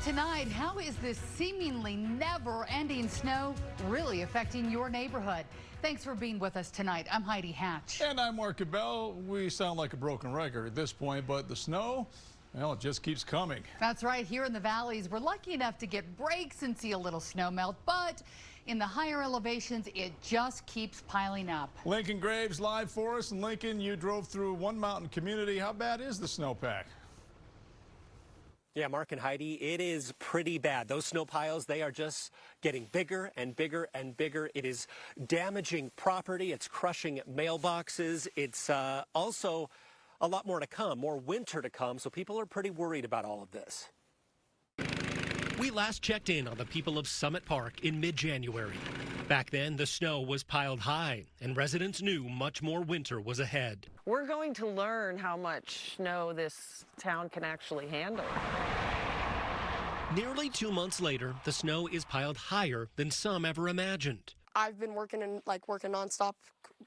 Tonight, how is this seemingly never-ending snow really affecting your neighborhood? Thanks for being with us tonight. I'm Heidi Hatch. And I'm Mark Cabell. We sound like a broken record at this point, but the snow, well, it just keeps coming. That's right. Here in the valleys, we're lucky enough to get breaks and see a little snow melt, but in the higher elevations, it just keeps piling up. Lincoln Graves live for us. And Lincoln, you drove through one mountain community. How bad is the snowpack? Yeah, Mark and Heidi, it is pretty bad. Those snow piles, they are just getting bigger and bigger and bigger. It is damaging property. It's crushing mailboxes. It's also a lot more to come, more winter to come. So people are pretty worried about all of this. We last checked in on the people of Summit Park in mid-January. Back then, the snow was piled high, and residents knew much more winter was ahead. We're going to learn how much snow this town can actually handle. Nearly 2 months later, the snow is piled higher than some ever imagined. I've been working nonstop,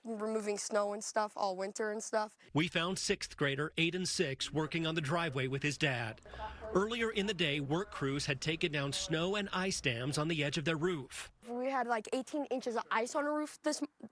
removing snow and stuff all winter and stuff. We found 6th grader Ayden Six working on the driveway with his dad. Earlier in the day, work crews had taken down snow and ice dams on the edge of their roof. We had like 18 inches of ice on the roof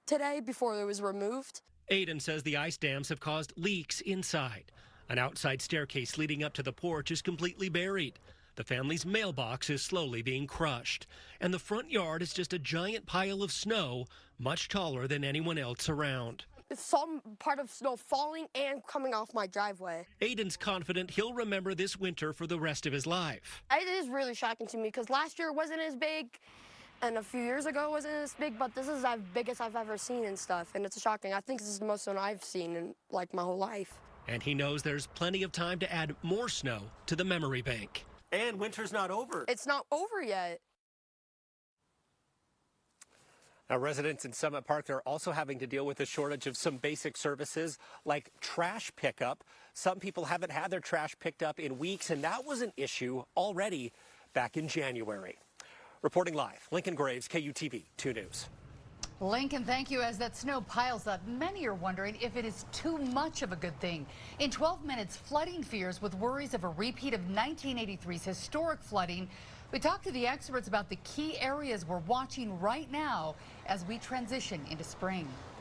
today before it was removed. Ayden says the ice dams have caused leaks inside. An outside staircase leading up to the porch is completely buried. The family's mailbox is slowly being crushed, and the front yard is just a giant pile of snow, much taller than anyone else around. It's some part of snow falling and coming off my driveway. Ayden's confident he'll remember this winter for the rest of his life. It is really shocking to me because last year wasn't as big, and a few years ago wasn't as big, but this is the biggest I've ever seen and stuff, and it's shocking. I think this is the most snow I've seen in like my whole life. And he knows there's plenty of time to add more snow to the memory bank. And winter's not over. It's not over yet. Now, residents in Summit Park, they're also having to deal with a shortage of some basic services like trash pickup. Some people haven't had their trash picked up in weeks, and that was an issue already back in January. Reporting live, Lincoln Graves, KUTV 2 News. Lincoln, thank you. As that snow piles up, many are wondering if it is too much of a good thing. In 12 minutes, flooding fears with worries of a repeat of 1983's historic flooding. We talked to the experts about the key areas we're watching right now as we transition into spring.